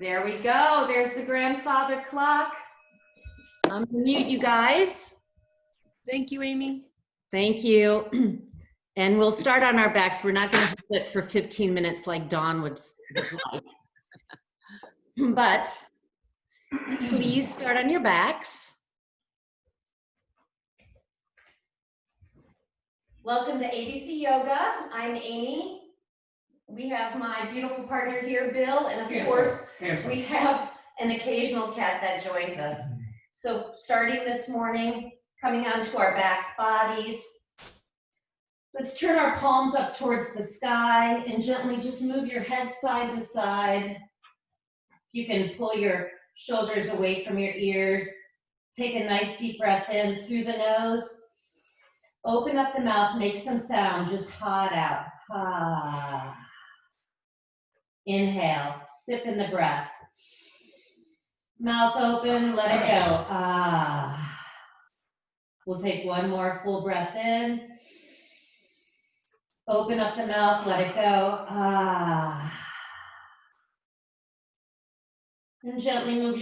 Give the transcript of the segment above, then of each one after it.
There we go. There's the grandfather clock. I'm gonna mute you guys. Thank you, Amy. Thank you. And we'll start on our backs. We're not going to sit for 15 minutes like Dawn would like. But please start on your backs. Welcome to ABC Yoga. I'm Amy. We have my beautiful partner here, Bill, and of course, we have an occasional cat that joins us. So starting this morning, coming onto our back bodies, let's turn our palms up towards the sky and gently just move your head side to side. You can pull your shoulders away from your ears. Take a nice deep breath in through the nose. Open up the mouth, make some sound, just ha it out. Ha. Inhale, sip in the breath. Mouth open, let it go. Ah. We'll take one more full breath in. Open up the mouth, let it go. Ah. And gently move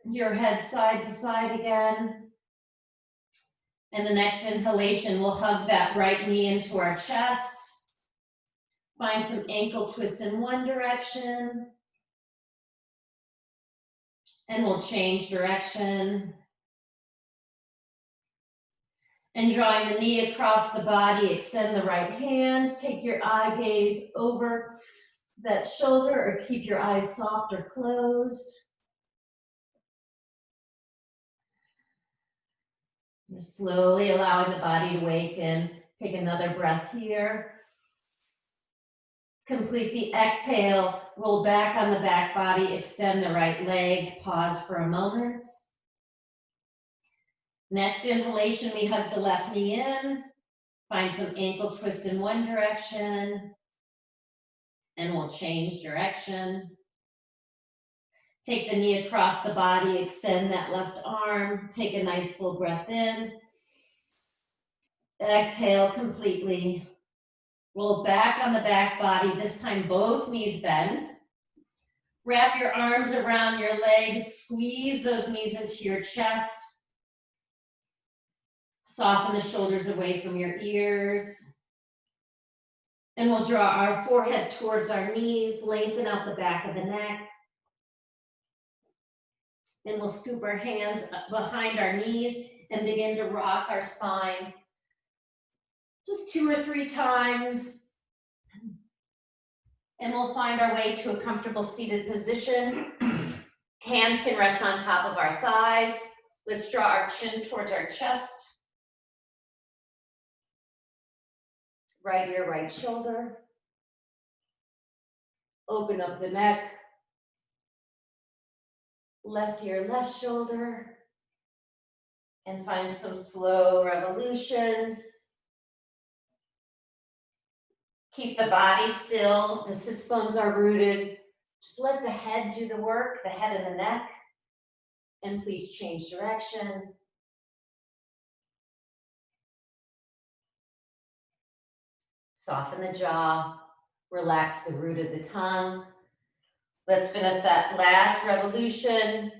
your head side to side again. And the next inhalation, we'll hug that right knee into our chest. Find some ankle twist in one direction. And we'll change direction. And drawing the knee across the body, extend the right hand. Take your eye gaze over that shoulder or keep your eyes soft or closed. Just slowly allowing the body to awaken. Take another breath here. Complete the exhale, roll back on the back body, extend the right leg, pause for a moment. Next inhalation, we hug the left knee in, find some ankle twist in one direction, and we'll change direction. Take the knee across the body, extend that left arm, take a nice full breath in. Exhale completely. Roll back on the back body, this time both knees bend. Wrap your arms around your legs, squeeze those knees into your chest. Soften the shoulders away from your ears. And we'll draw our forehead towards our knees, lengthen out the back of the neck. And we'll scoop our hands up behind our knees and begin to rock our spine. Just 2 or 3 times. And we'll find our way to a comfortable seated position. Hands can rest on top of our thighs. Let's draw our chin towards our chest. Right ear, right shoulder. Open up the neck. Left ear, left shoulder. And find some slow revolutions. Keep the body still. The sits bones are rooted. Just let the head do the work, the head and the neck. And please change direction. Soften the jaw. Relax the root of the tongue. Let's finish that last revolution.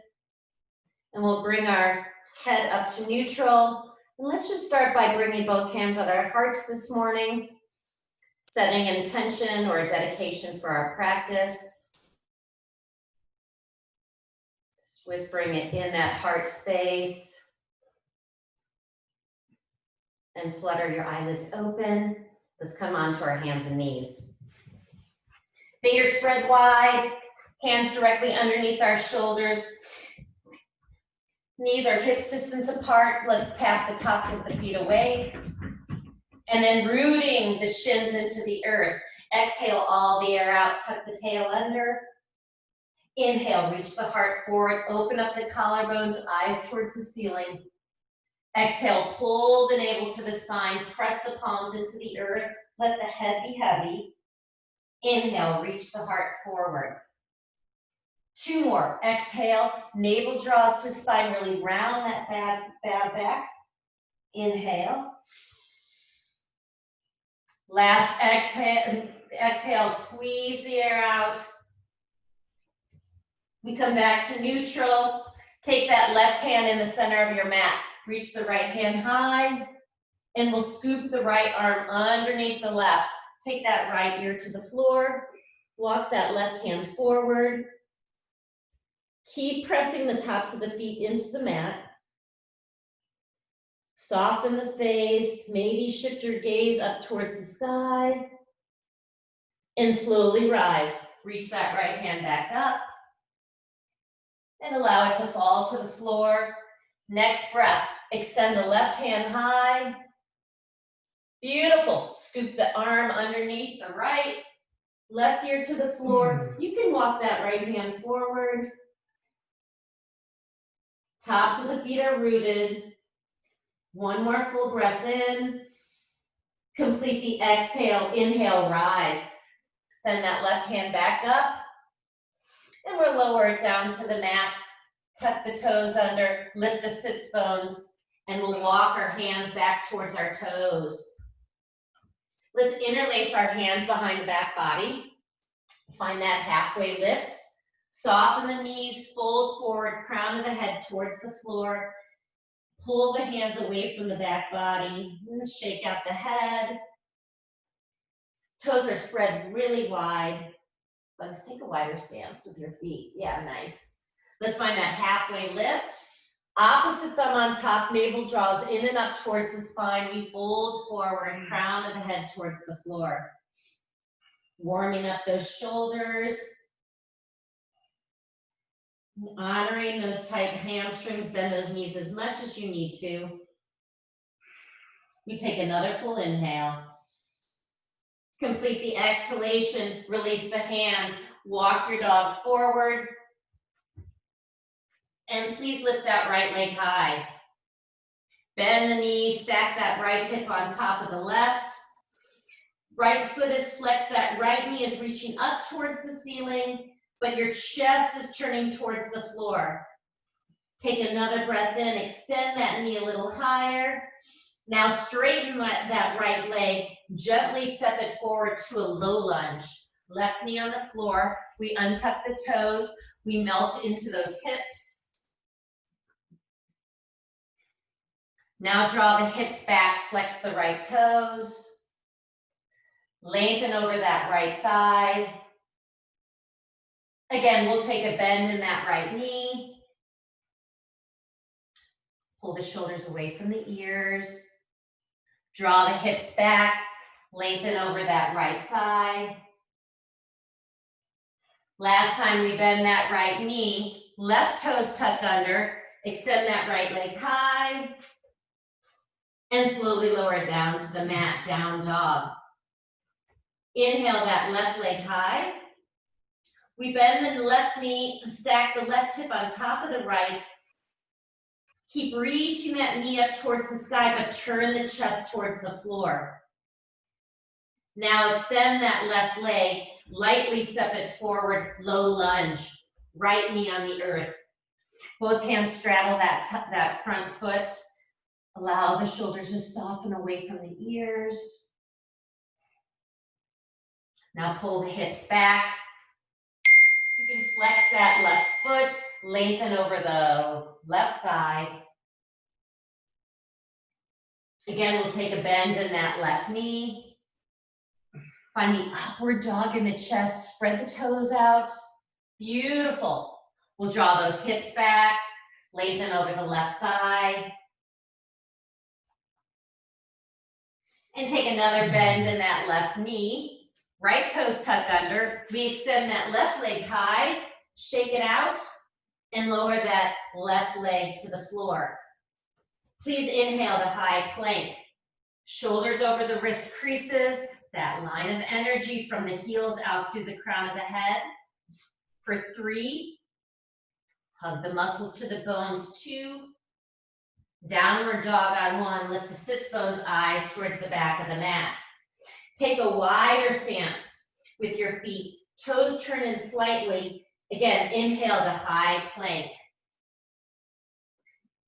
And we'll bring our head up to neutral. And let's just start by bringing both hands at our hearts this morning. Setting an intention or a dedication for our practice. Just whispering it in that heart space. And flutter your eyelids open. Let's come onto our hands and knees. Fingers spread wide, hands directly underneath our shoulders. Knees are hips distance apart. Let's tap the tops of the feet away. And then rooting the shins into the earth. Exhale all the air out, tuck the tail under. Inhale, reach the heart forward, open up the collarbones, eyes towards the ceiling. Exhale, pull the navel to the spine, press the palms into the earth, let the head be heavy. Inhale, reach the heart forward. 2 more, exhale, navel draws to spine, really round that bad back. Inhale. Last exhale, squeeze the air out. We come back to neutral. Take that left hand in the center of your mat. Reach the right hand high, and we'll scoop the right arm underneath the left. Take that right ear to the floor. Walk that left hand forward. Keep pressing the tops of the feet into the mat. Soften the face. Maybe shift your gaze up towards the sky. And slowly rise. Reach that right hand back up. And allow it to fall to the floor. Next breath, extend the left hand high. Beautiful. Scoop the arm underneath the right. Left ear to the floor. You can walk that right hand forward. Tops of the feet are rooted. One more full breath in. Complete the exhale. Inhale, rise. Send that left hand back up. And we'll lower it down to the mat. Tuck the toes under, lift the sits bones, and we'll walk our hands back towards our toes. Let's interlace our hands behind the back body. Find that halfway lift. Soften the knees, fold forward, crown of the head towards the floor. Pull the hands away from the back body. Shake out the head. Toes are spread really wide. Let's take a wider stance with your feet. Yeah, nice. Let's find that halfway lift. Opposite thumb on top, navel draws in and up towards the spine. We fold forward, crown of the head towards the floor. Warming up those shoulders. Honoring those tight hamstrings, bend those knees as much as you need to. We take another full inhale. Complete the exhalation, release the hands, walk your dog forward. And please lift that right leg high. Bend the knee, stack that right hip on top of the left. Right foot is flexed, that right knee is reaching up towards the ceiling, but your chest is turning towards the floor. Take another breath in, extend that knee a little higher. Now straighten that right leg, gently step it forward to a low lunge. Left knee on the floor, we untuck the toes, we melt into those hips. Now draw the hips back, flex the right toes. Lengthen over that right thigh. Again, we'll take a bend in that right knee. Pull the shoulders away from the ears. Draw the hips back, lengthen over that right thigh. Last time we bend that right knee, left toes tuck under, extend that right leg high, and slowly lower it down to the mat, down dog. Inhale that left leg high. We bend the left knee, stack the left hip on top of the right. Keep reaching that knee up towards the sky, but turn the chest towards the floor. Now extend that left leg, lightly step it forward, low lunge. Right knee on the earth. Both hands straddle that front foot. Allow the shoulders to soften away from the ears. Now pull the hips back. You can flex that left foot, lengthen over the left thigh. Again, we'll take a bend in that left knee. Find the upward dog in the chest, spread the toes out. Beautiful. We'll draw those hips back, lengthen over the left thigh. And take another bend in that left knee. Right toes tuck under. We extend that left leg high, shake it out, and lower that left leg to the floor. Please inhale the high plank. Shoulders over the wrist creases, that line of energy from the heels out through the crown of the head. For 3, hug the muscles to the bones. 2, downward dog on 1, lift the sits bones, eyes towards the back of the mat. Take a wider stance with your feet, toes turn in slightly. Again, inhale the high plank.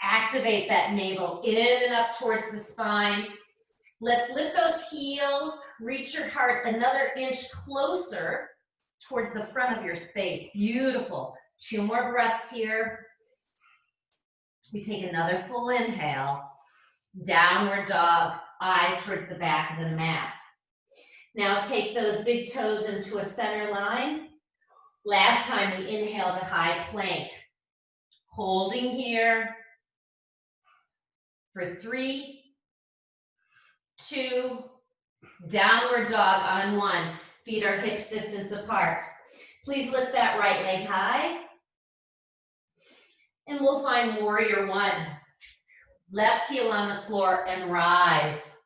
Activate that navel in and up towards the spine. Let's lift those heels, reach your heart another inch closer towards the front of your space. Beautiful. 2 more breaths here. We take another full inhale. Downward dog, eyes towards the back of the mat. Now take those big toes into a center line. Last time we inhaled a high plank. Holding here for 3, 2, downward dog on 1. Feet are hips distance apart. Please lift that right leg high. And we'll find warrior 1. Left heel on the floor and rise.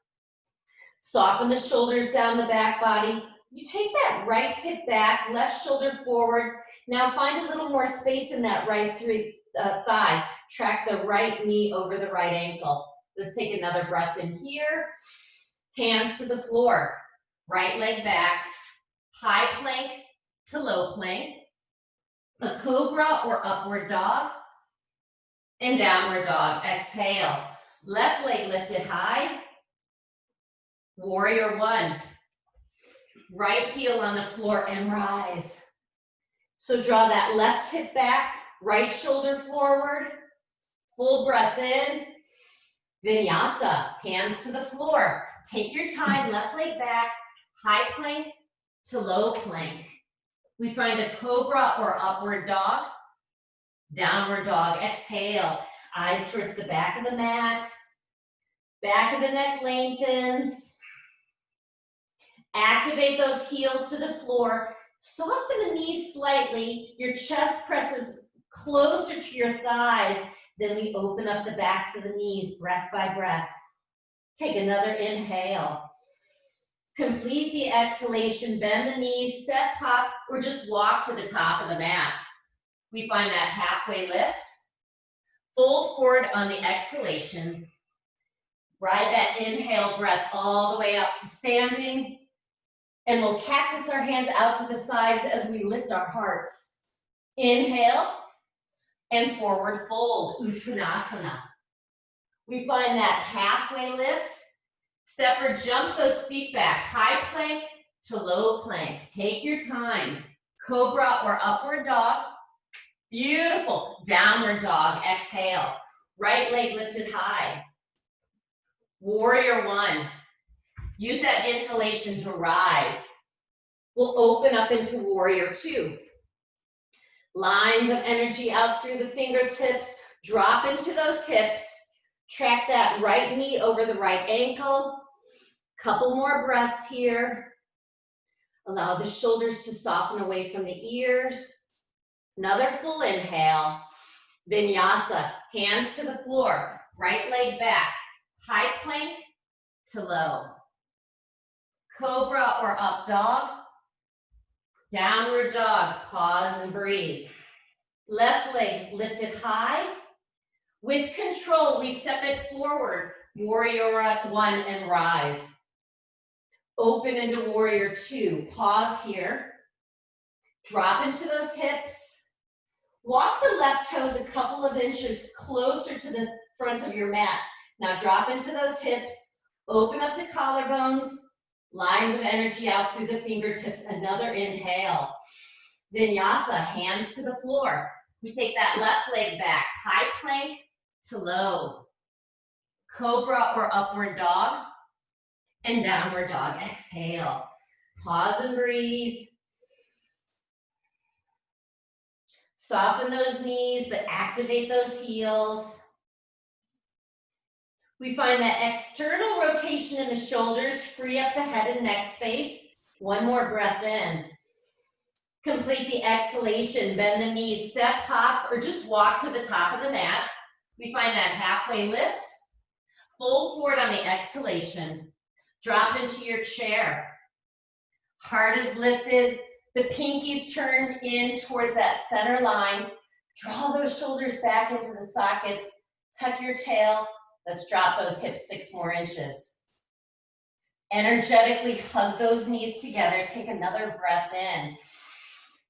Soften the shoulders down the back body. You take that right hip back, left shoulder forward. Now find a little more space in that right thigh. Track the right knee over the right ankle. Let's take another breath in here. Hands to the floor. Right leg back. High plank to low plank. A cobra or upward dog. And downward dog. Exhale. Left leg lifted high. Warrior 1. Right heel on the floor and rise. So draw that left hip back, right shoulder forward. Full breath in. Vinyasa, hands to the floor. Take your time, left leg back, high plank to low plank. We find a cobra or upward dog. Downward dog, exhale. Eyes towards the back of the mat. Back of the neck lengthens. Activate those heels to the floor. Soften the knees slightly. Your chest presses closer to your thighs. Then we open up the backs of the knees, breath by breath. Take another inhale. Complete the exhalation. Bend the knees, step, hop, or just walk to the top of the mat. We find that halfway lift. Fold forward on the exhalation. Ride that inhale breath all the way up to standing. And we'll cactus our hands out to the sides as we lift our hearts. Inhale and forward fold, Uttanasana. We find that halfway lift. Step or jump those feet back. High plank to low plank. Take your time. Cobra or upward dog. Beautiful. Downward dog. Exhale. Right leg lifted high. Warrior 1. Use that inhalation to rise. We'll open up into warrior 2. Lines of energy out through the fingertips. Drop into those hips. Track that right knee over the right ankle. Couple more breaths here. Allow the shoulders to soften away from the ears. Another full inhale. Vinyasa, hands to the floor. Right leg back. High plank to low. Cobra or up dog. Downward dog, pause and breathe. Left leg lifted high. With control, we step it forward. Warrior 1 and rise. Open into warrior 2. Pause here. Drop into those hips. Walk the left toes a couple of inches closer to the front of your mat. Now drop into those hips. Open up the collarbones. Lines of energy out through the fingertips. Another inhale. Vinyasa, hands to the floor. We take that left leg back. High plank to low. Cobra or upward dog. And downward dog. Exhale. Pause and breathe. Soften those knees, but activate those heels. We find that external rotation in the shoulders, free up the head and neck space. One more breath in. Complete the exhalation, bend the knees, step, hop, or just walk to the top of the mat. We find that halfway lift. Fold forward on the exhalation. Drop into your chair. Heart is lifted. The pinkies turn in towards that center line. Draw those shoulders back into the sockets. Tuck your tail. Let's drop those hips 6 more inches. Energetically hug those knees together. Take another breath in.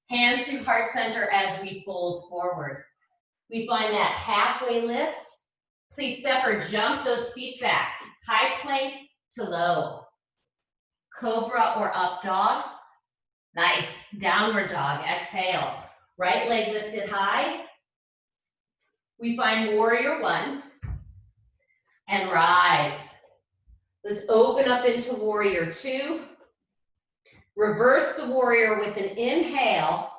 Hands through heart center as we fold forward. We find that halfway lift. Please step or jump those feet back. High plank to low. Cobra or up dog. Nice. Downward dog. Exhale. right leg lifted high. We find warrior one and rise. Let's open up into warrior two. Reverse the warrior with an inhale.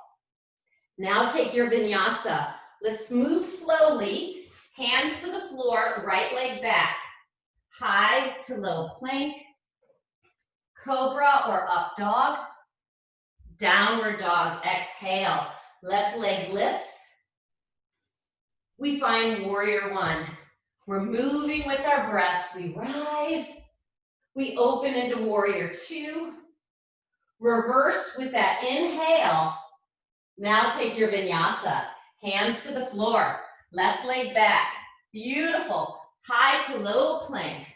Now take your vinyasa. Let's move slowly. Hands to the floor, right leg back. High to low plank. Cobra or up dog. Downward dog, exhale. Left leg lifts. We find warrior one. We're moving with our breath. We rise. We open into warrior two. Reverse with that inhale. Now take your vinyasa. Hands to the floor. Left leg back. Beautiful. High to low plank.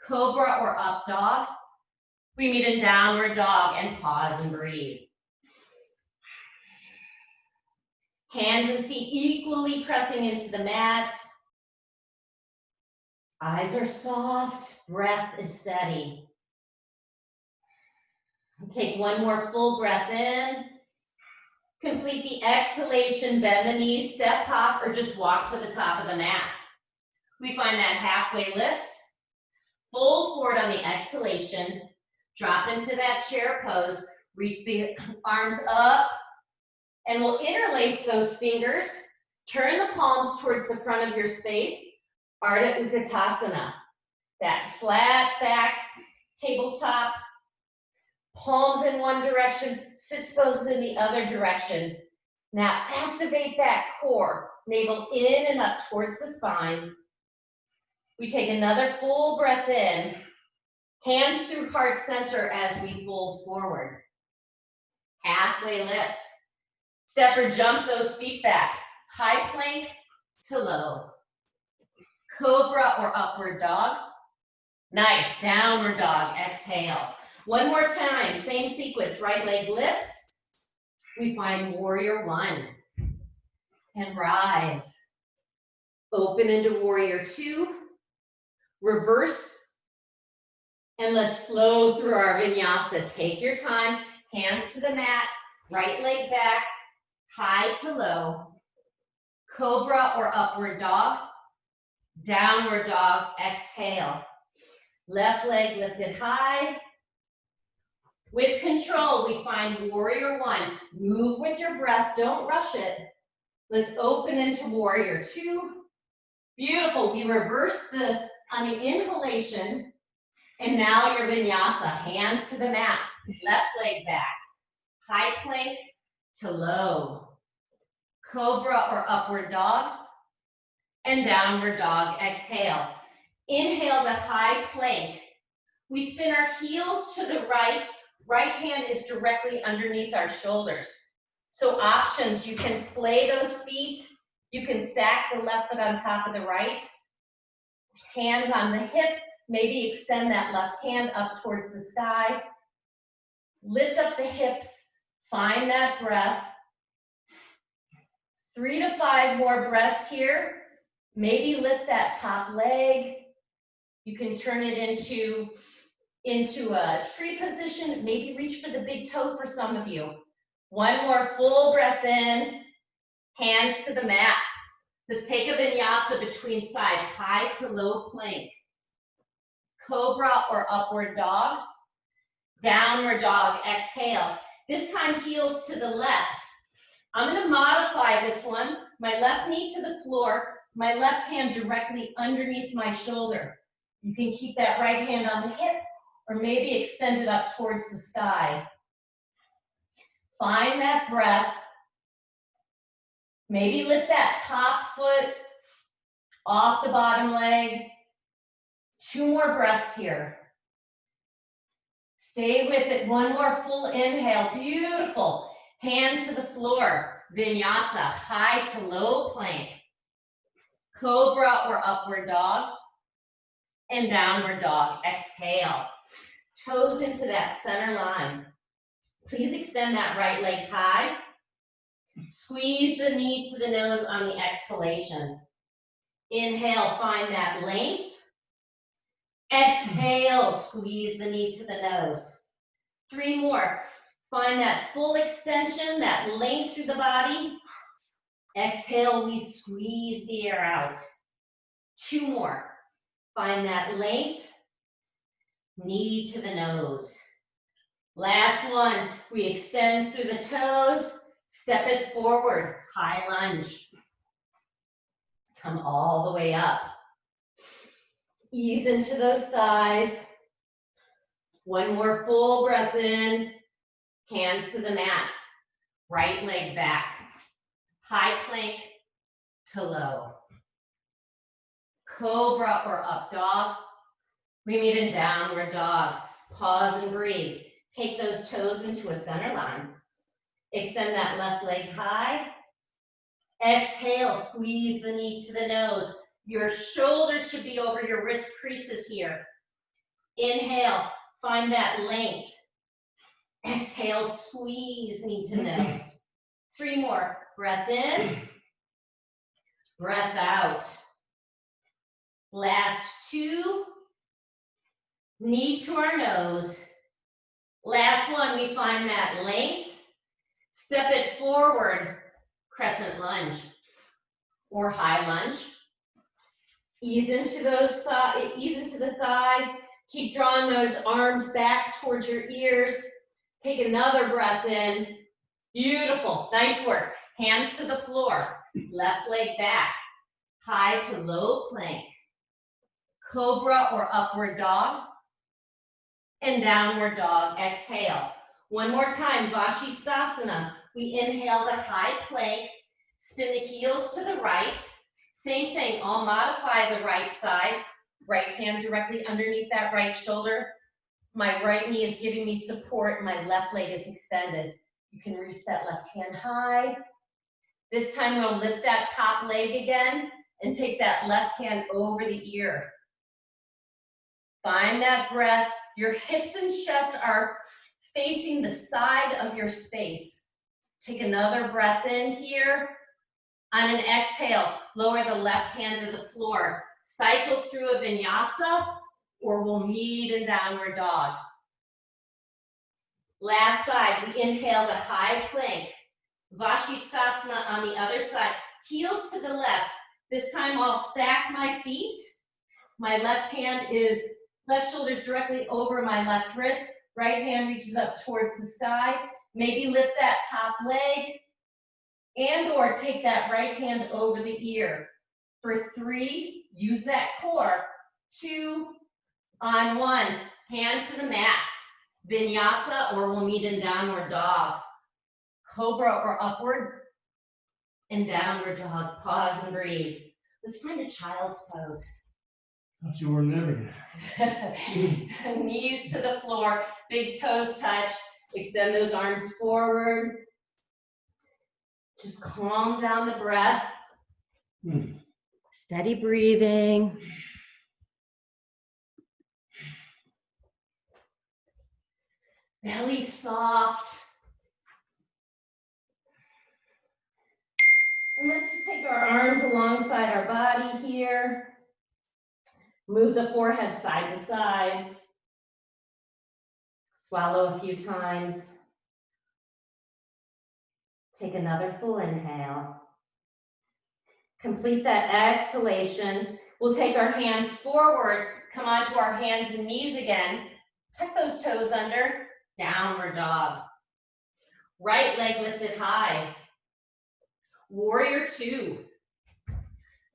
Cobra or up dog. We meet in downward dog and pause and breathe. Hands and feet equally pressing into the mat. Eyes are soft, breath is steady. Take one more full breath in. Complete the exhalation, bend the knees, step hop, or just walk to the top of the mat. We find that halfway lift. Fold forward on the exhalation. Drop into that chair pose. Reach the arms up. And we'll interlace those fingers. Turn the palms towards the front of your space. Ardha Utkatasana. That flat back, tabletop. Palms in one direction, sits bones in the other direction. Now activate that core. Navel in and up towards the spine. We take another full breath in. Hands through heart center as we fold forward. Halfway lift. Step or jump those feet back. High plank to low. Cobra or upward dog. Nice, downward dog, exhale. One more time, same sequence, right leg lifts. We find warrior one and rise. Open into warrior two. Reverse. And let's flow through our vinyasa. Take your time, hands to the mat, right leg back, high to low. Cobra or upward dog. Downward dog, exhale. Left leg lifted high. With control, we find warrior one. Move with your breath, don't rush it. Let's open into warrior two. Beautiful, we reverse on the inhalation. And now your vinyasa, hands to the mat, left leg back. High plank to low. Cobra or upward dog. And downward dog, exhale. Inhale to high plank. We spin our heels to the right. Right hand is directly underneath our shoulders. So options, you can splay those feet. You can stack the left foot on top of the right. Hands on the hip. Maybe extend that left hand up towards the sky. Lift up the hips. Find that breath. 3 to 5 more breaths here. Maybe lift that top leg. You can turn it into a tree position. Maybe reach for the big toe for some of you. One more full breath in. Hands to the mat. Let's take a vinyasa between sides. High to low plank. Cobra or upward dog. Downward dog, exhale. This time heels to the left. I'm going to modify this one. My left knee to the floor, my left hand directly underneath my shoulder. You can keep that right hand on the hip or maybe extend it up towards the sky. Find that breath. Maybe lift that top foot off the bottom leg. 2 more breaths here. Stay with it. One more full inhale. Beautiful. Hands to the floor. Vinyasa, high to low plank. Cobra or upward dog. And downward dog. Exhale. Toes into that center line. Please extend that right leg high. Squeeze the knee to the nose on the exhalation. Inhale, find that length. Exhale, squeeze the knee to the nose. 3 more. Find that full extension, that length through the body. Exhale, we squeeze the air out. 2 more. Find that length. Knee to the nose. Last one, we extend through the toes, step it forward, high lunge. Come all the way up. Ease into those thighs. One more full breath in, hands to the mat. Right leg back. High plank to low. Cobra or up dog. We meet in downward dog. Pause and breathe. Take those toes into a center line. Extend that left leg high. Exhale, squeeze the knee to the nose. Your shoulders should be over your wrist creases here. Inhale, find that length. Exhale, squeeze knee to nose. 3 more. Breath in, breath out. Last 2. Knee to our nose. Last one, we find that length. Step it forward, crescent lunge or high lunge. Ease into those ease into the thigh. Keep drawing those arms back towards your ears. Take another breath in. Beautiful, nice work. Hands to the floor, left leg back. High to low plank. Cobra or upward dog. And downward dog, exhale. One more time, Vashisthasana. We inhale the high plank, spin the heels to the right. Same thing, I'll modify the right side. Right hand directly underneath that right shoulder. My right knee is giving me support, my left leg is extended. You can reach that left hand high. This time we'll lift that top leg again and take that left hand over the ear. Find that breath. Your hips and chest are facing the side of your space. Take another breath in here. On an exhale, lower the left hand to the floor. Cycle through a vinyasa, or we'll meet in downward dog. Last side, we inhale the high plank. Vashisthasana on the other side. Heels to the left. This time I'll stack my feet. My left shoulder's directly over my left wrist. Right hand reaches up towards the sky. Maybe lift that top leg and or take that right hand over the ear. For 3, use that core. 2, on 1, hands to the mat. Vinyasa, or we'll meet in downward dog. Cobra or upward and downward dog. Pause and breathe. Let's find a child's pose. Thought you were never gonna. Knees to the floor, big toes touch. Extend those arms forward. Just calm down the breath. Steady breathing. Belly soft. And let's just take our arms alongside our body here. Move the forehead side to side. Swallow a few times. Take another full inhale. Complete that exhalation. We'll take our hands forward, come onto our hands and knees again. Tuck those toes under, downward dog. Right leg lifted high. Warrior 2.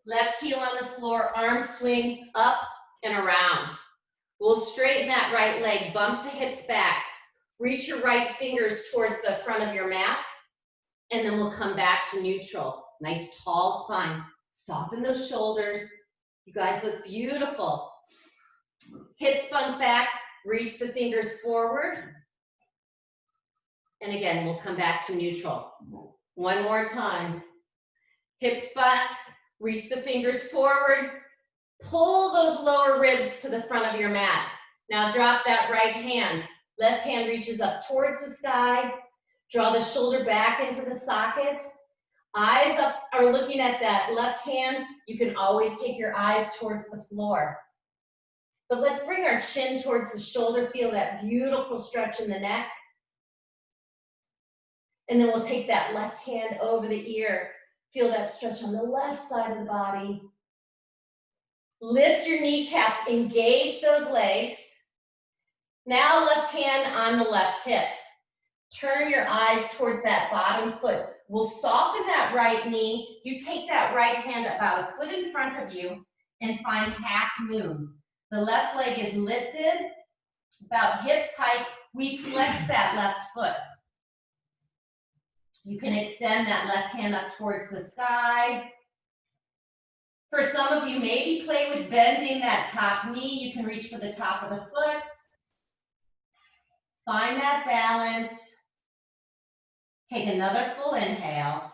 Left heel on the floor, arms swing up and around. We'll straighten that right leg, bump the hips back. Reach your right fingers towards the front of your mat, and then we'll come back to neutral. Nice tall spine. Soften those shoulders. You guys look beautiful. Hips bump back, reach the fingers forward. And again, we'll come back to neutral. One more time. Hips back, reach the fingers forward. Pull those lower ribs to the front of your mat. Now drop that right hand. Left hand reaches up towards the sky. Draw the shoulder back into the socket. Eyes up are looking at that left hand. You can always take your eyes towards the floor. But let's bring our chin towards the shoulder. Feel that beautiful stretch in the neck. And then we'll take that left hand over the ear. Feel that stretch on the left side of the body. Lift your kneecaps, engage those legs. Now left hand on the left hip. Turn your eyes towards that bottom foot. We'll soften that right knee. You take that right hand about a foot in front of you and find half moon. The left leg is lifted, about hips height. We flex that left foot. You can extend that left hand up towards the sky. For some of you, maybe play with bending that top knee. You can reach for the top of the foot. Find that balance. Take another full inhale.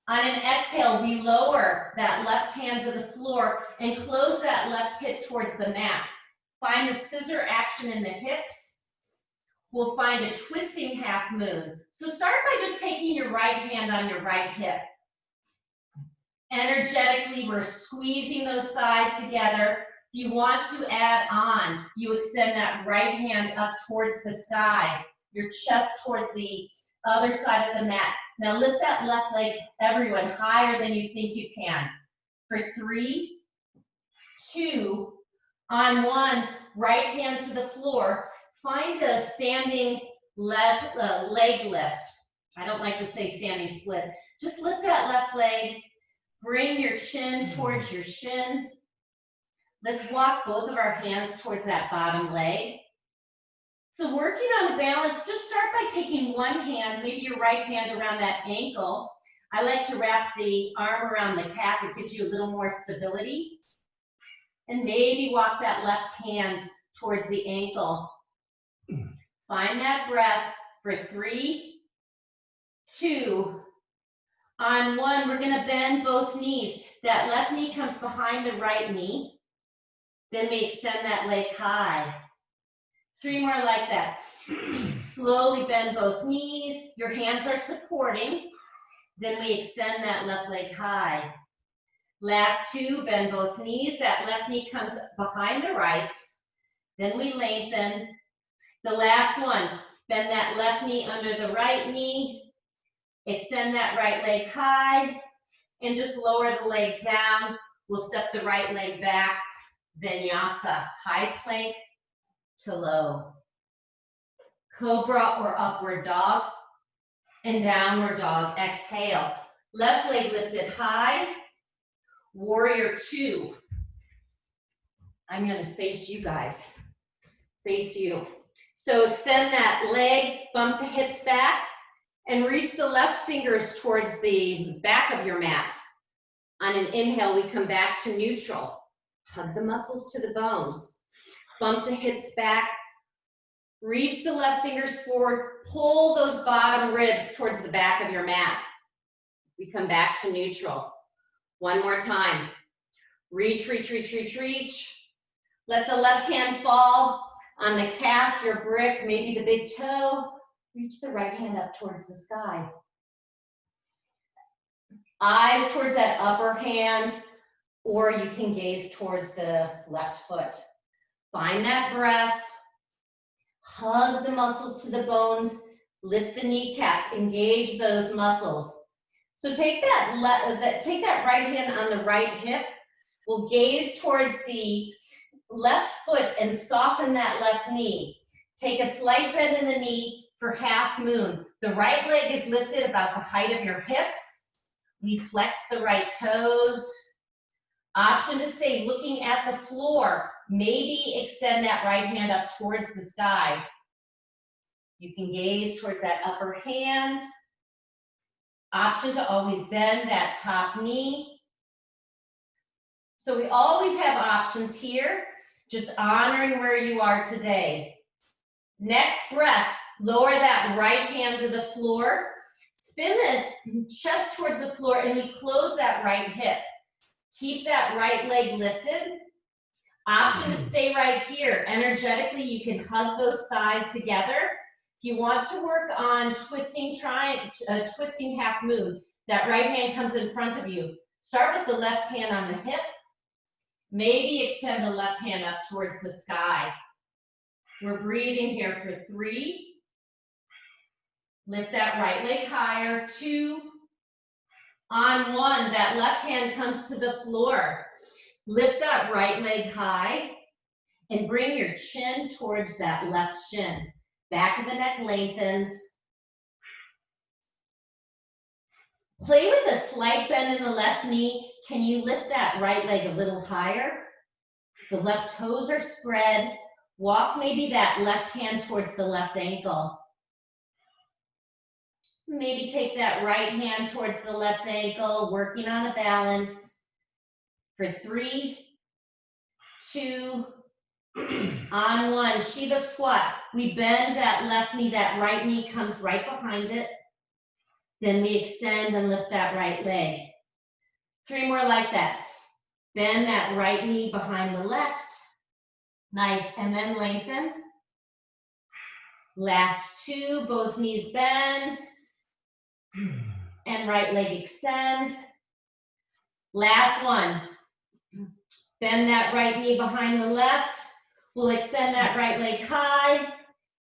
On an exhale, we lower that left hand to the floor and close that left hip towards the mat. Find the scissor action in the hips. We'll find a twisting half moon. So start by just taking your right hand on your right hip. Energetically, we're squeezing those thighs together. If you want to add on, you extend that right hand up towards the sky, your chest towards the other side of the mat. Now lift that left leg, everyone, higher than you think you can. For 3, 2, on 1, right hand to the floor. Find a standing left leg lift. I don't like to say standing split. Just lift that left leg. Bring your chin towards your shin. Let's walk both of our hands towards that bottom leg. So working on the balance, just start by taking one hand, maybe your right hand around that ankle. I like to wrap the arm around the calf. It gives you a little more stability. And maybe walk that left hand towards the ankle. Find that breath for 3, 2, on 1, we're gonna bend both knees. That left knee comes behind the right knee. Then we extend that leg high. 3 more like that. Slowly bend both knees. Your hands are supporting. Then we extend that left leg high. Last 2, bend both knees. That left knee comes behind the right. Then we lengthen. The last one, bend that left knee under the right knee. Extend that right leg high and just lower the leg down. We'll step the right leg back. Vinyasa, high plank to low. Cobra or upward dog and downward dog. Exhale. Left leg lifted high. Warrior 2. I'm going to face you guys. Face you. So extend that leg, bump the hips back. And reach the left fingers towards the back of your mat. On an inhale, we come back to neutral. Hug the muscles to the bones. Bump the hips back. Reach the left fingers forward. Pull those bottom ribs towards the back of your mat. We come back to neutral. One more time. Reach, reach, reach, reach, reach. Let the left hand fall on the calf, your brick, maybe the big toe. Reach the right hand up towards the sky. Eyes towards that upper hand, or you can gaze towards the left foot. Find that breath. Hug the muscles to the bones. Lift the kneecaps. Engage those muscles. So take that right hand on the right hip. We'll gaze towards the left foot and soften that left knee. Take a slight bend in the knee for half moon. The right leg is lifted about the height of your hips. We flex the right toes. Option to stay looking at the floor. Maybe extend that right hand up towards the sky. You can gaze towards that upper hand. Option to always bend that top knee. So we always have options here, just honoring where you are today. Next breath. Lower that right hand to the floor. Spin the chest towards the floor and we close that right hip. Keep that right leg lifted. Option to stay right here. Energetically, you can hug those thighs together. If you want to work on twisting half moon, that right hand comes in front of you. Start with the left hand on the hip. Maybe extend the left hand up towards the sky. We're breathing here for 3, Lift that right leg higher. 2. On 1, that left hand comes to the floor. Lift that right leg high and bring your chin towards that left shin. Back of the neck lengthens. Play with a slight bend in the left knee. Can you lift that right leg a little higher? The left toes are spread. Walk maybe that left hand towards the left ankle. Maybe take that right hand towards the left ankle, working on a balance. For 3, 2, on 1, Shiva squat. We bend that left knee, that right knee comes right behind it. Then we extend and lift that right leg. 3 more like that. Bend that right knee behind the left. Nice, and then lengthen. Last 2, both knees bend. And right leg extends. Last 1. Bend that right knee behind the left. We'll extend that right leg high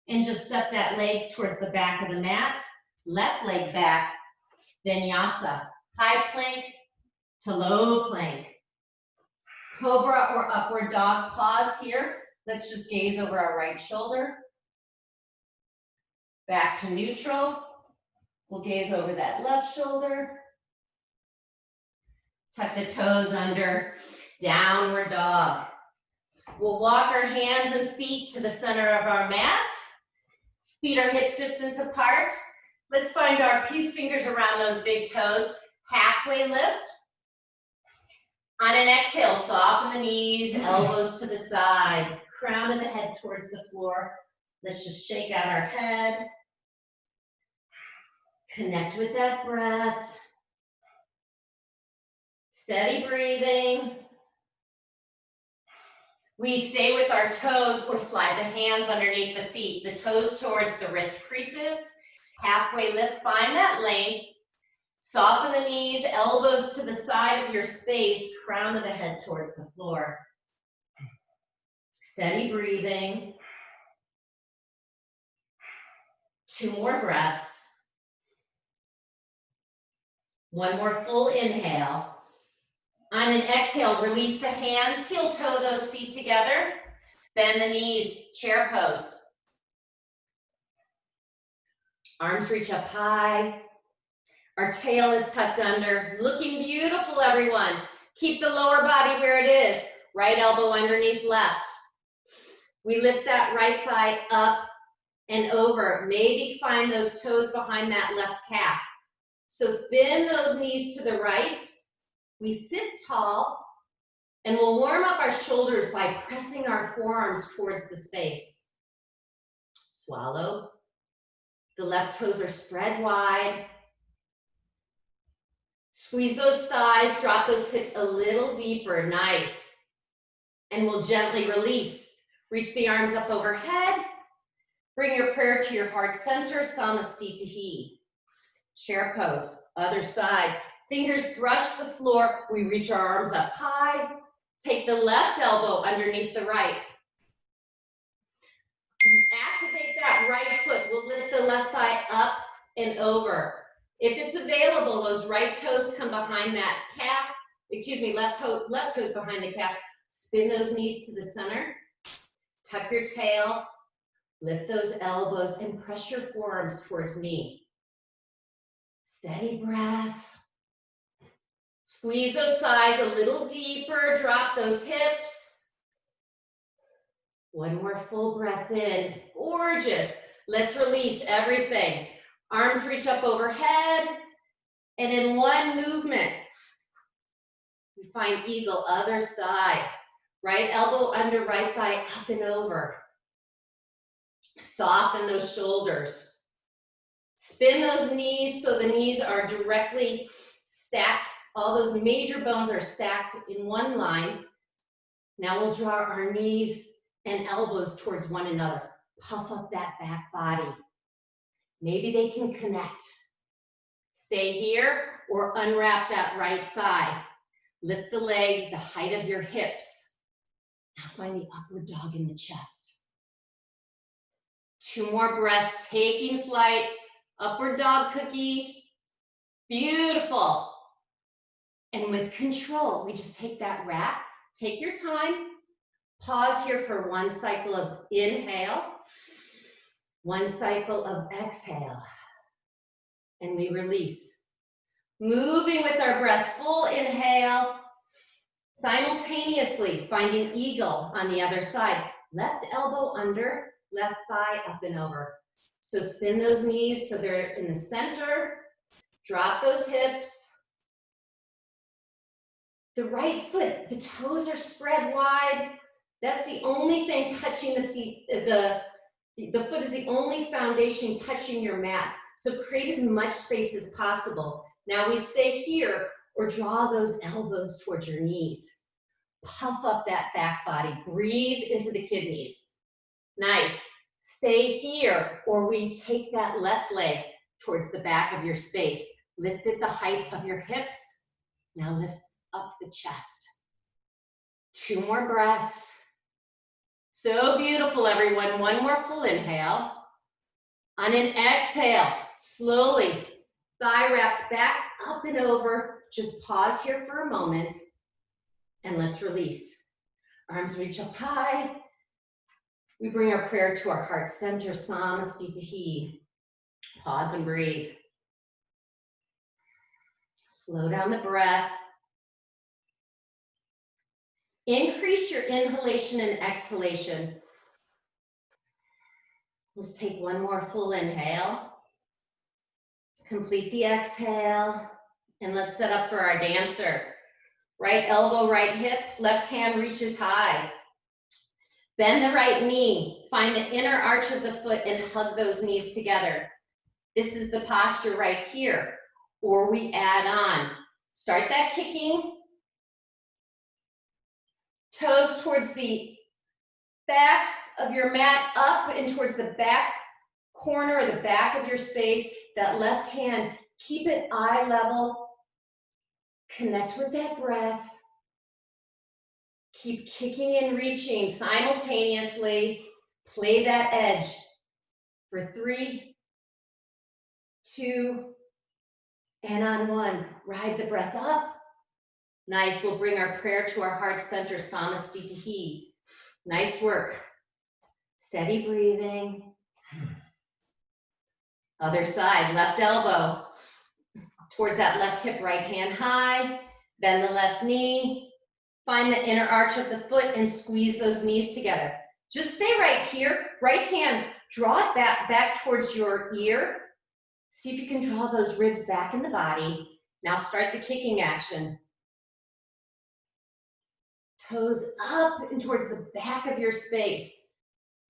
and just step that leg towards the back of the mat. Left leg back, vinyasa. High plank to low plank. Cobra or upward dog, pause here. Let's just gaze over our right shoulder. Back to neutral. We'll gaze over that left shoulder. Tuck the toes under, downward dog. We'll walk our hands and feet to the center of our mat. Feet are hips distance apart. Let's find our peace fingers around those big toes. Halfway lift. On an exhale, soften the knees, elbows to the side, crown of the head towards the floor. Let's just shake out our head. Connect with that breath. Steady breathing. We stay with our toes or slide the hands underneath the feet, the toes towards the wrist creases. Halfway lift, find that length. Soften the knees, elbows to the side of your space, crown of the head towards the floor. Steady breathing. 2 more breaths. 1 more full inhale. On an exhale, release the hands, heel toe those feet together. Bend the knees, chair pose. Arms reach up high. Our tail is tucked under. Looking beautiful, everyone. Keep the lower body where it is. Right elbow underneath left. We lift that right thigh up and over. Maybe find those toes behind that left calf. So spin those knees to the right. We sit tall, and we'll warm up our shoulders by pressing our forearms towards the space. Swallow. The left toes are spread wide. Squeeze those thighs, drop those hips a little deeper, nice. And we'll gently release. Reach the arms up overhead. Bring your prayer to your heart center, Samastitihi. Chair pose, other side. Fingers brush the floor. We reach our arms up high. Take the left elbow underneath the right. Activate that right foot. We'll lift the left thigh up and over. If it's available, those right toes come behind that calf. Left toes behind the calf. Spin those knees to the center. Tuck your tail. Lift those elbows and press your forearms towards me. Steady breath. Squeeze those thighs a little deeper. Drop those hips. 1 more full breath in. Gorgeous. Let's release everything. Arms reach up overhead. And in 1 movement, we find eagle, other side. Right elbow under right thigh, up and over. Soften those shoulders. Spin those knees so the knees are directly stacked. All those major bones are stacked in 1 line. Now we'll draw our knees and elbows towards one another. Puff up that back body. Maybe they can connect. Stay here or unwrap that right thigh. Lift the leg, the height of your hips. Now find the upward dog in the chest. 2 more breaths, taking flight. Upward dog cookie. Beautiful. And with control, we just take that wrap. Take your time. Pause here for one cycle of inhale, one cycle of exhale, and we release. Moving with our breath, full inhale, simultaneously finding eagle on the other side. Left elbow under, left thigh up and over. So spin those knees so they're in the center. Drop those hips. The right foot, the toes are spread wide. That's the only thing touching the feet. The foot is the only foundation touching your mat. So create as much space as possible. Now we stay here or draw those elbows towards your knees. Puff up that back body. Breathe into the kidneys. Nice. Stay here or we take that left leg towards the back of your space. Lift at the height of your hips. Now lift up the chest. 2 more breaths. So beautiful, everyone. One more full inhale. On an exhale, slowly, thigh wraps back up and over. Just pause here for a moment and let's release. Arms reach up high. We bring our prayer to our heart center, Samastitihi. Pause and breathe. Slow down the breath. Increase your inhalation and exhalation. Let's take one more full inhale. Complete the exhale. And let's set up for our dancer. Right elbow, right hip, left hand reaches high. Bend the right knee. Find the inner arch of the foot and hug those knees together. This is the posture right here. Or we add on. Start that kicking. Toes towards the back of your mat, up and towards the back corner or the back of your space. That left hand, keep it eye level. Connect with that breath. Keep kicking and reaching simultaneously. Play that edge for 3, 2, and on 1. Ride the breath up. Nice, we'll bring our prayer to our heart center, Samastitihi. Nice work. Steady breathing. Other side, left elbow towards that left hip, right hand high. Bend the left knee. Find the inner arch of the foot and squeeze those knees together. Just stay right here. Right hand, draw it back towards your ear. See if you can draw those ribs back in the body. Now start the kicking action. Toes up and towards the back of your space.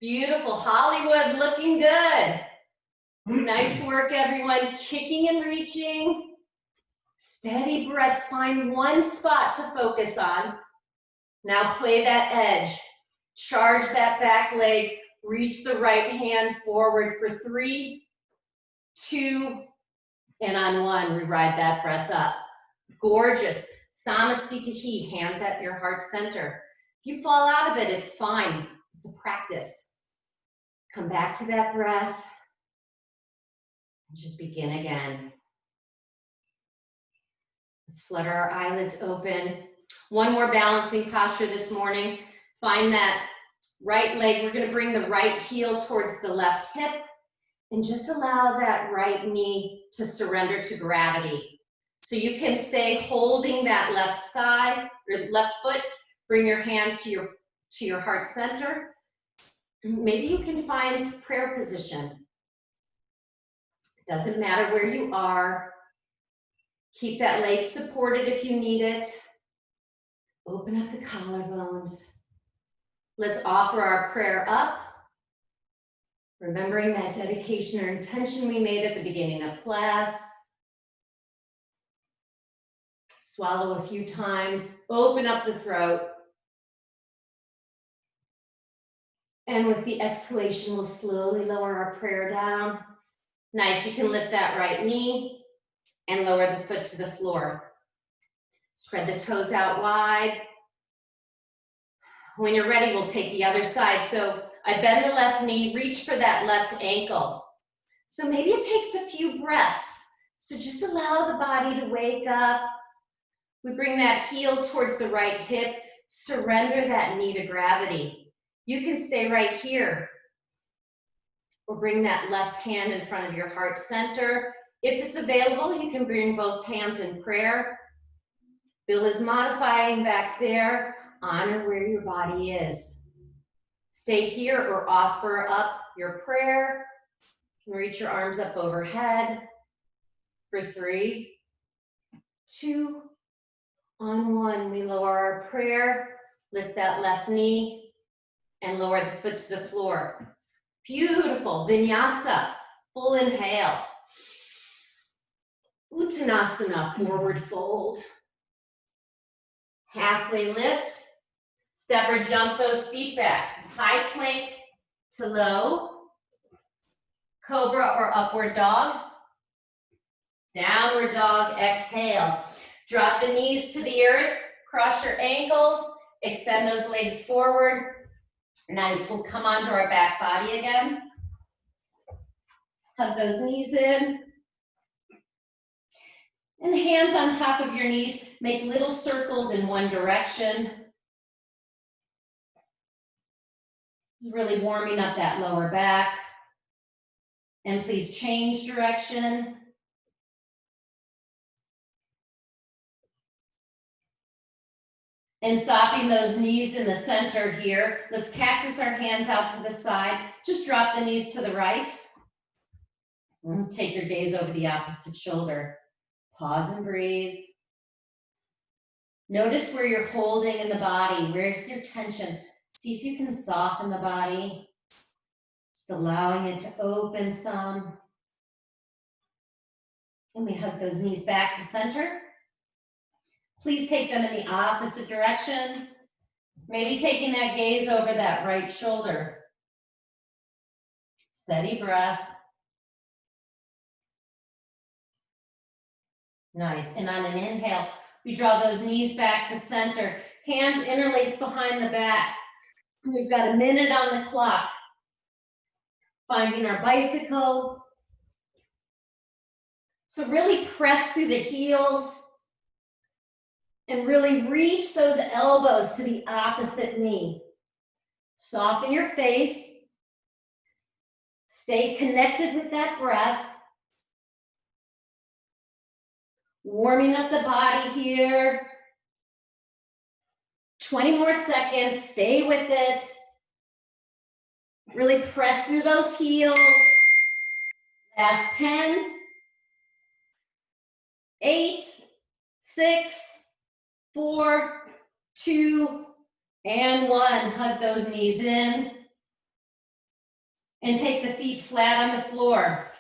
Beautiful, Hollywood, looking good. Nice work, everyone. Kicking and reaching. Steady breath, find one spot to focus on. Now play that edge. Charge that back leg. Reach the right hand forward for 3, 2, and on 1, we ride that breath up. Gorgeous. Samastitihi, hands at your heart center. If you fall out of it, it's fine. It's a practice. Come back to that breath. And just begin again. Let's flutter our eyelids open. One more balancing posture this morning. Find that right leg. We're going to bring the right heel towards the left hip and just allow that right knee to surrender to gravity. So you can stay holding that left thigh or left foot. Bring your hands to your heart center. Maybe you can find prayer position. Doesn't matter where you are. Keep that leg supported if you need it. Open up the collarbones. Let's offer our prayer up. Remembering that dedication or intention we made at the beginning of class. Swallow a few times. Open up the throat. And with the exhalation, we'll slowly lower our prayer down. Nice, you can lift that right knee and lower the foot to the floor. Spread the toes out wide. When you're ready, we'll take the other side. So I bend the left knee, reach for that left ankle. So maybe it takes a few breaths. So just allow the body to wake up. We bring that heel towards the right hip. Surrender that knee to gravity. You can stay right here or bring that left hand in front of your heart center. If it's available, you can bring both hands in prayer. Bill is modifying back there. Honor where your body is. Stay here or offer up your prayer. You can reach your arms up overhead for 3, 2, on 1. We lower our prayer, lift that left knee, and lower the foot to the floor. Beautiful. Vinyasa. Full inhale. Uttanasana, forward fold. Halfway lift. Step or jump those feet back. High plank to low. Cobra or upward dog. Downward dog, exhale. Drop the knees to the earth. Cross your ankles. Extend those legs forward. Nice, we'll come onto our back body again. Hug those knees in. And hands on top of your knees, make little circles in one direction. Just really warming up that lower back. And please change direction. And stopping those knees in the center here. Let's cactus our hands out to the side. Just drop the knees to the right. Take your gaze over the opposite shoulder. Pause and breathe. Notice where you're holding in the body. Where's your tension? See if you can soften the body. Just allowing it to open some. And we hug those knees back to center. Please take them in the opposite direction. Maybe taking that gaze over that right shoulder. Steady breath. Nice. And on an inhale, we draw those knees back to center. Hands interlace behind the back. We've got a minute on the clock. Finding our bicycle. So really press through the heels and really reach those elbows to the opposite knee. Soften your face. Stay connected with that breath. Warming up the body here. 20 more seconds, stay with it. Really press through those heels. Last 10, 8, 6, 4, 2, and 1. Hug those knees in. And take the feet flat on the floor.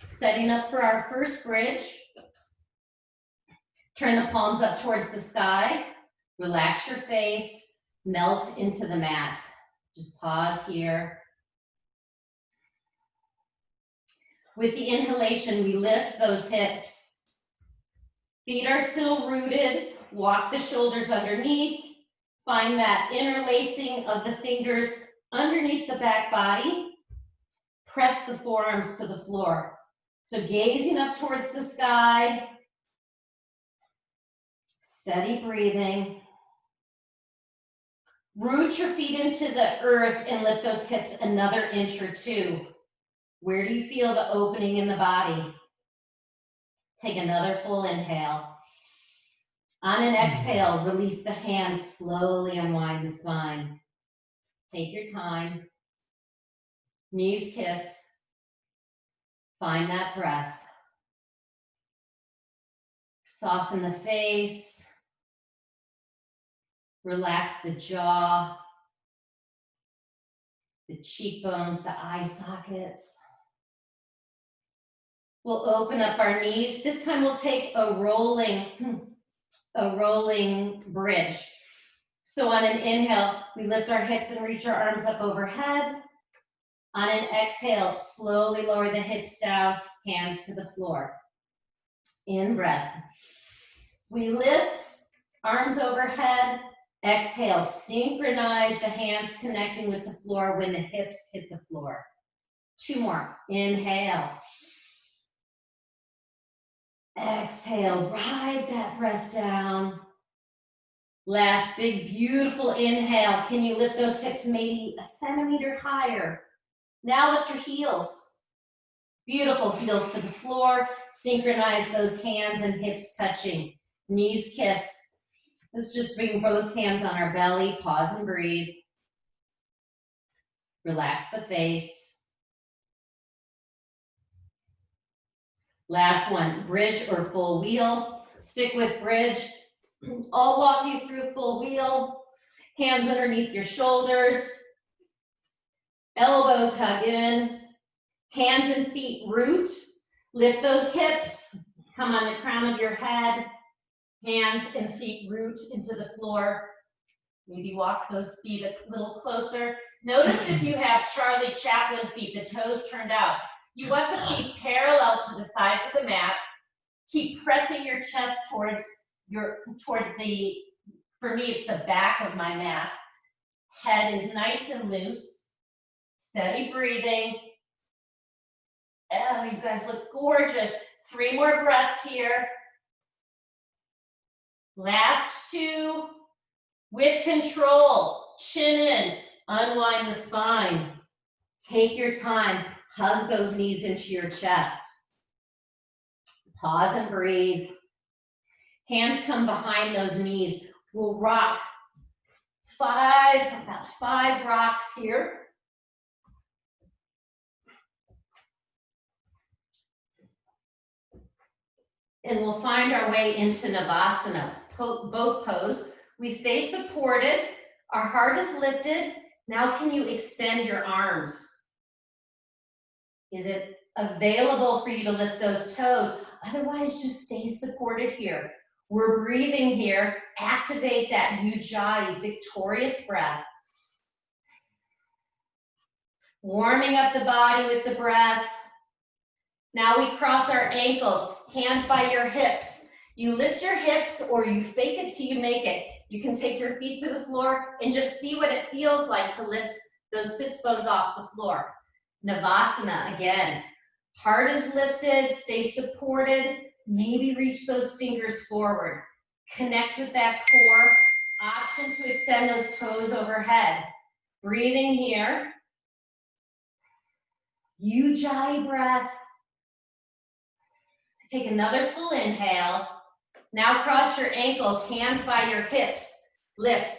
Setting up for our first bridge. Turn the palms up towards the sky. Relax your face. Melt into the mat. Just pause here. With the inhalation, we lift those hips. Feet are still rooted. Walk the shoulders underneath. Find that interlacing of the fingers underneath the back body. Press the forearms to the floor. So gazing up towards the sky. Steady breathing. Root your feet into the earth and lift those hips another inch or 2. Where do you feel the opening in the body? Take another full inhale. On an exhale, release the hands, slowly unwind the spine. Take your time. Knees kiss. Find that breath. Soften the face. Relax the jaw, the cheekbones, the eye sockets. We'll open up our knees. This time we'll take a rolling bridge. So on an inhale, we lift our hips and reach our arms up overhead. On an exhale, slowly lower the hips down, hands to the floor. In breath. We lift, arms overhead. Exhale, synchronize the hands connecting with the floor when the hips hit the floor. 2 more. Inhale. Exhale, ride that breath down. Last big, beautiful inhale. Can you lift those hips maybe a centimeter higher? Now lift your heels. Beautiful, heels to the floor. Synchronize those hands and hips touching. Knees kiss. Let's just bring both hands on our belly. Pause and breathe. Relax the face. Last one, bridge or full wheel. Stick with bridge. I'll walk you through full wheel. Hands underneath your shoulders. Elbows hug in. Hands and feet root. Lift those hips. Come on the crown of your head. Hands and feet root into the floor. Maybe walk those feet a little closer. Notice if you have Charlie Chaplin feet, the toes turned out. You want the feet parallel to the sides of the mat. Keep pressing your chest towards the, for me, it's the back of my mat. Head is nice and loose. Steady breathing. Oh, you guys look gorgeous. 3 more breaths here. Last 2. With control, chin in, unwind the spine. Take your time, hug those knees into your chest. Pause and breathe. Hands come behind those knees. We'll rock about 5 rocks here. And we'll find our way into Navasana, boat pose. We stay supported, our heart is lifted. Now can you extend your arms? Is it available for you to lift those toes? Otherwise, just stay supported here. We're breathing here. Activate that Ujjayi, victorious breath. Warming up the body with the breath. Now we cross our ankles, hands by your hips. You lift your hips or you fake it till you make it. You can take your feet to the floor and just see what it feels like to lift those sits bones off the floor. Navasana again. Heart is lifted, stay supported. Maybe reach those fingers forward. Connect with that core. Option to extend those toes overhead. Breathing here. Ujjayi breath. Take another full inhale. Now cross your ankles, hands by your hips. Lift.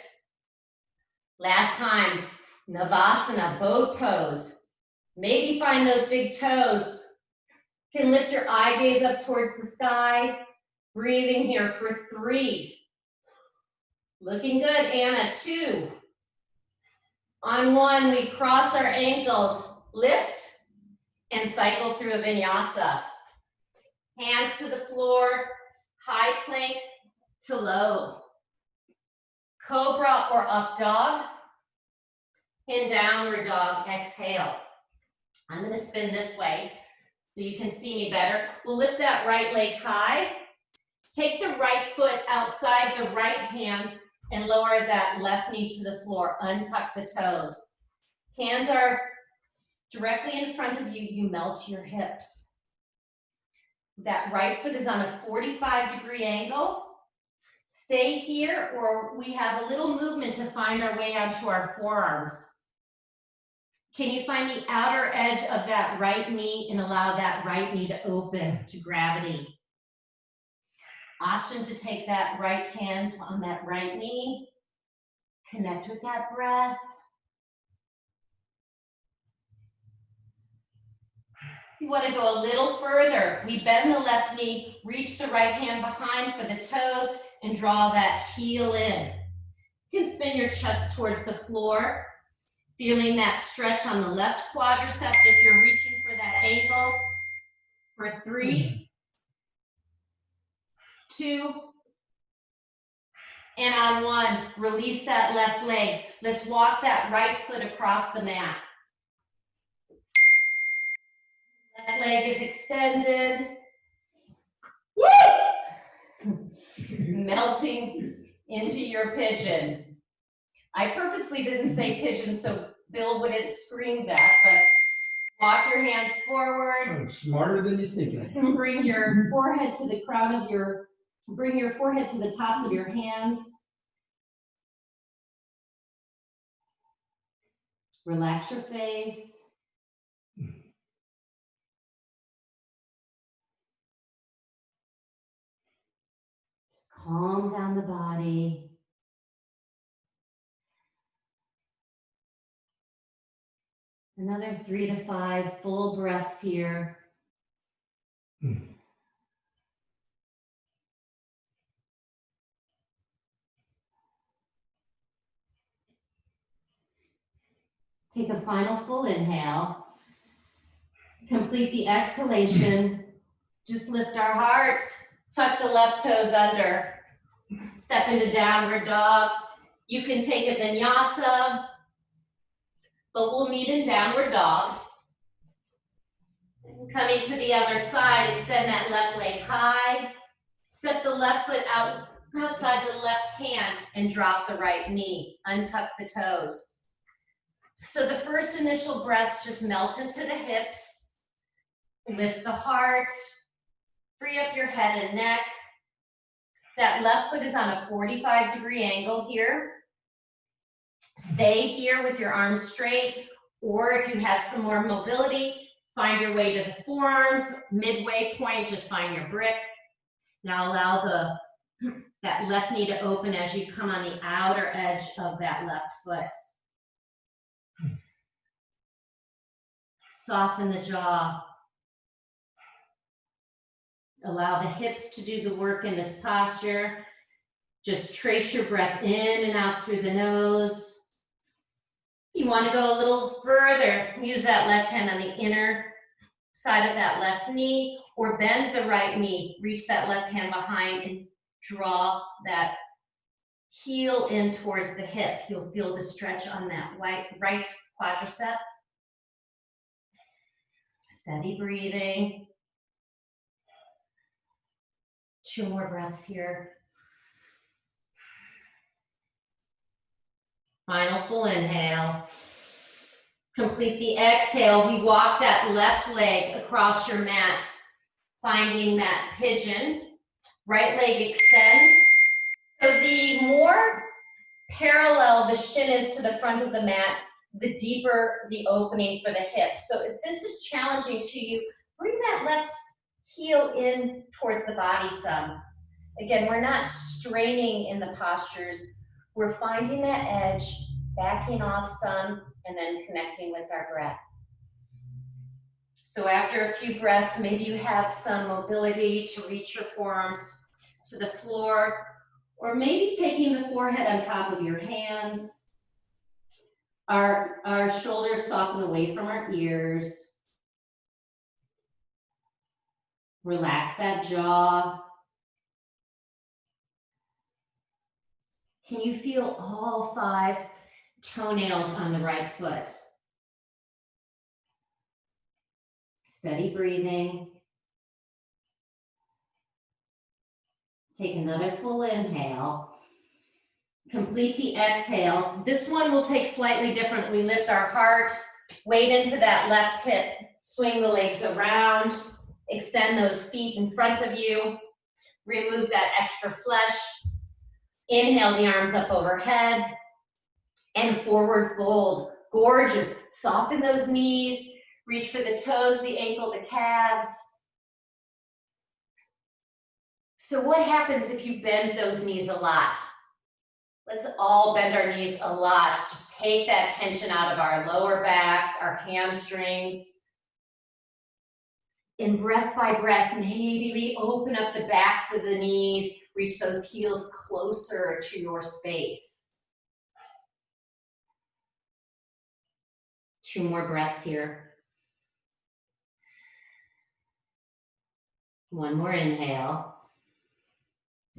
Last time, Navasana, boat pose. Maybe find those big toes. You can lift your eye gaze up towards the sky. Breathing here for 3. Looking good, Anna, 2. On 1, we cross our ankles, lift, and cycle through a vinyasa. Hands to the floor, high plank to low. Cobra or up dog. In downward dog, exhale. I'm gonna spin this way so you can see me better. We'll lift that right leg high. Take the right foot outside the right hand and lower that left knee to the floor. Untuck the toes. Hands are directly in front of you. You melt your hips. That right foot is on a 45-degree angle. Stay here, or we have a little movement to find our way onto our forearms. Can you find the outer edge of that right knee and allow that right knee to open to gravity? Option to take that right hand on that right knee. Connect with that breath. You want to go a little further. We bend the left knee, reach the right hand behind for the toes, and draw that heel in. You can spin your chest towards the floor, feeling that stretch on the left quadricep if you're reaching for that ankle. For 3, 2, and on 1, release that left leg. Let's walk that right foot across the mat. Left leg is extended. Woo! Melting into your pigeon. I purposely didn't say pigeon so Bill wouldn't scream that, but Walk your hands forward. I'm smarter than you think I am. And bring your forehead to the crown of your, bring your forehead to the tops of your hands. Relax your face. Just calm down the body. Another 3 to 5 full breaths here. Take a final full inhale. Complete the exhalation. Just lift our hearts. Tuck the left toes under. Step into downward dog. You can take a vinyasa, but we'll meet in downward dog. Coming to the other side, extend that left leg high. Step the left foot out outside the left hand and drop the right knee. Untuck the toes. So the first initial breaths just melt into the hips. Lift the heart. Free up your head and neck. That left foot is on a 45-degree angle here. Stay here with your arms straight, or if you have some more mobility, find your way to the forearms, midway point, just find your brick. Now allow that left knee to open as you come on the outer edge of that left foot. Soften the jaw. Allow the hips to do the work in this posture. Just trace your breath in and out through the nose. You want to go a little further. Use that left hand on the inner side of that left knee, or bend the right knee. Reach that left hand behind and draw that heel in towards the hip. You'll feel the stretch on that right quadricep. Steady breathing. 2 more breaths here. Final full inhale. Complete the exhale. We walk that left leg across your mat, finding that pigeon. Right leg extends. So the more parallel the shin is to the front of the mat, the deeper the opening for the hip. So if this is challenging to you, bring that left heel in towards the body some. Again, we're not straining in the postures. We're finding that edge, backing off some, and then connecting with our breath. So after a few breaths, maybe you have some mobility to reach your forearms to the floor, or maybe taking the forehead on top of your hands. Our shoulders soften away from our ears. Relax that jaw. Can you feel all 5 toenails on the right foot? Steady breathing. Take another full inhale. Complete the exhale. This one will take slightly different. We lift our heart, weight into that left hip, swing the legs around, extend those feet in front of you, remove that extra flesh. Inhale the arms up overhead and forward fold. Gorgeous. Soften those knees. Reach for the toes, the ankle, the calves. So what happens if you bend those knees a lot? Let's all bend our knees a lot. Just take that tension out of our lower back, our hamstrings. And breath by breath, maybe we open up the backs of the knees, reach those heels closer to your space. 2 more breaths here. 1 more inhale.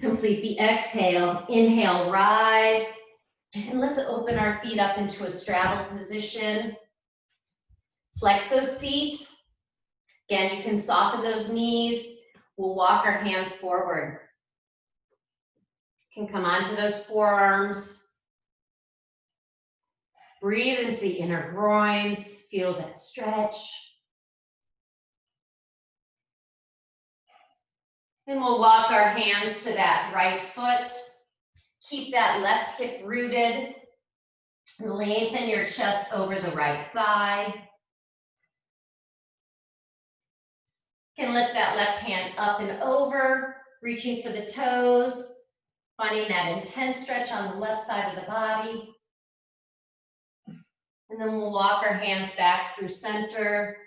Complete the exhale. Inhale, rise. And let's open our feet up into a straddle position. Flex those feet. Again, you can soften those knees. We'll walk our hands forward. You can come onto those forearms. Breathe into the inner groins. Feel that stretch. And we'll walk our hands to that right foot. Keep that left hip rooted. Lengthen your chest over the right thigh. You can lift that left hand up and over, reaching for the toes, finding that intense stretch on the left side of the body. And then we'll walk our hands back through center.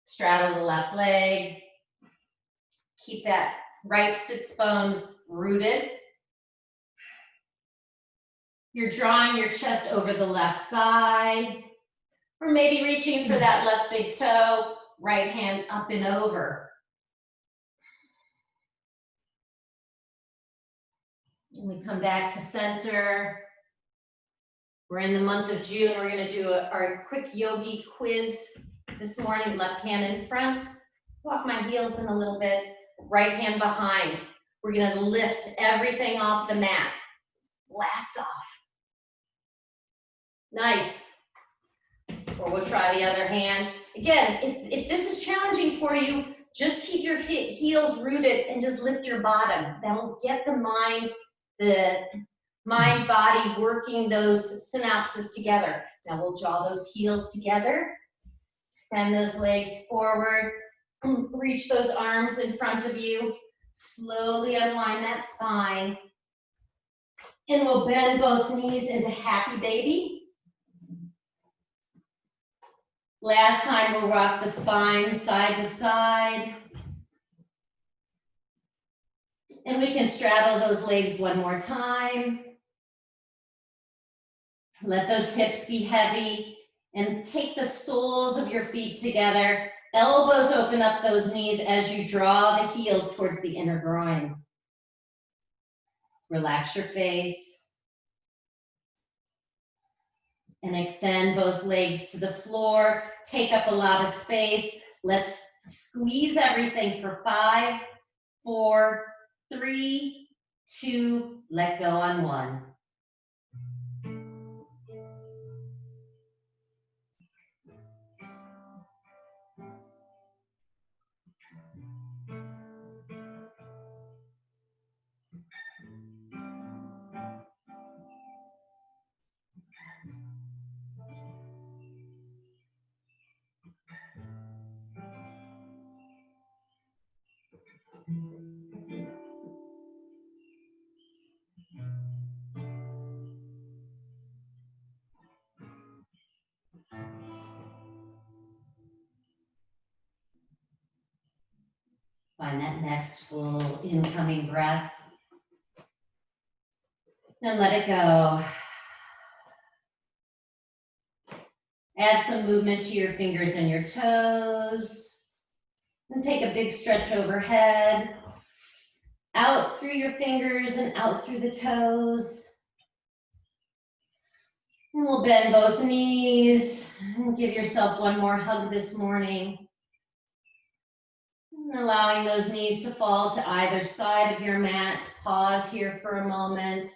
Straddle the left leg. Keep that right sits bones rooted. You're drawing your chest over the left thigh, or maybe reaching for that left big toe, right hand up and over. And we come back to center. We're in the month of June. We're going to do our quick yogi quiz this morning. Left hand in front. Walk my heels in a little bit. Right hand behind. We're going to lift everything off the mat. Blast off. Nice. Or we'll try the other hand. Again, if this is challenging for you, just keep your heels rooted and just lift your bottom. That'll get the mind-body working those synapses together. Now we'll draw those heels together. Extend those legs forward. Reach those arms in front of you. Slowly unwind that spine. And we'll bend both knees into happy baby. Last time we'll rock the spine side to side. And we can straddle those legs one more time. Let those hips be heavy and take the soles of your feet together. Elbows open up those knees as you draw the heels towards the inner groin. Relax your face. And extend both legs to the floor. Take up a lot of space. Let's squeeze everything for 5, 4, 3, 2, let go on 1. Find that next full incoming breath. And let it go. Add some movement to your fingers and your toes. And take a big stretch overhead. Out through your fingers and out through the toes. And we'll bend both knees. And give yourself one more hug this morning. And allowing those knees to fall to either side of your mat. Pause here for a moment. If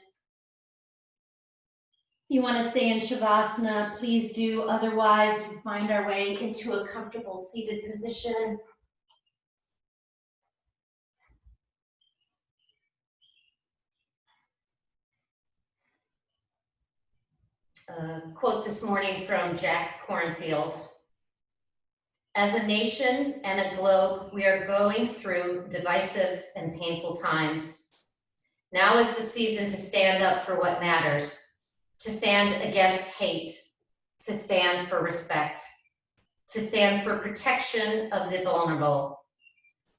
you want to stay in Shavasana, please do. Otherwise, we'll find our way into a comfortable seated position. Quote this morning from Jack Kornfield. As a nation and a globe, we are going through divisive and painful times. Now is the season to stand up for what matters, to stand against hate, to stand for respect, to stand for protection of the vulnerable.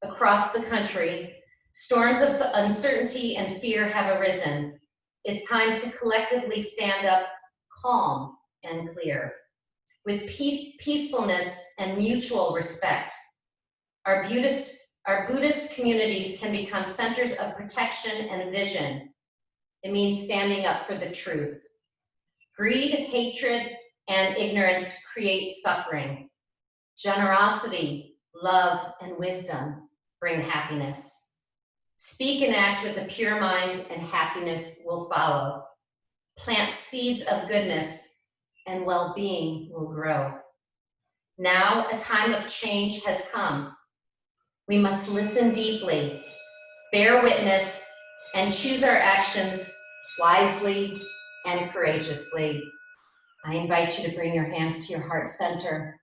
Across the country, storms of uncertainty and fear have arisen. It's time to collectively stand up calm and clear, with peacefulness and mutual respect. Our Buddhist communities can become centers of protection and vision. It means standing up for the truth. Greed, hatred, and ignorance create suffering. Generosity, love, and wisdom bring happiness. Speak and act with a pure mind, and happiness will follow. Plant seeds of goodness, and well-being will grow. Now a time of change has come. We must listen deeply, bear witness, and choose our actions wisely and courageously. I invite you to bring your hands to your heart center,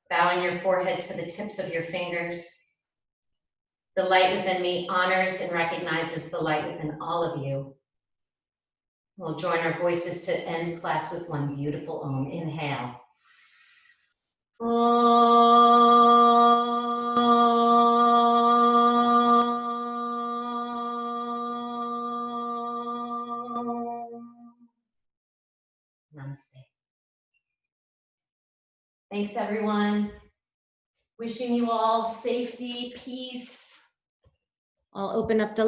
bowing your forehead to the tips of your fingers. The light within me honors and recognizes the light within all of you. We'll join our voices to end class with one beautiful Om. Inhale. Namaste. Thanks, everyone. Wishing you all safety, peace. I'll open up the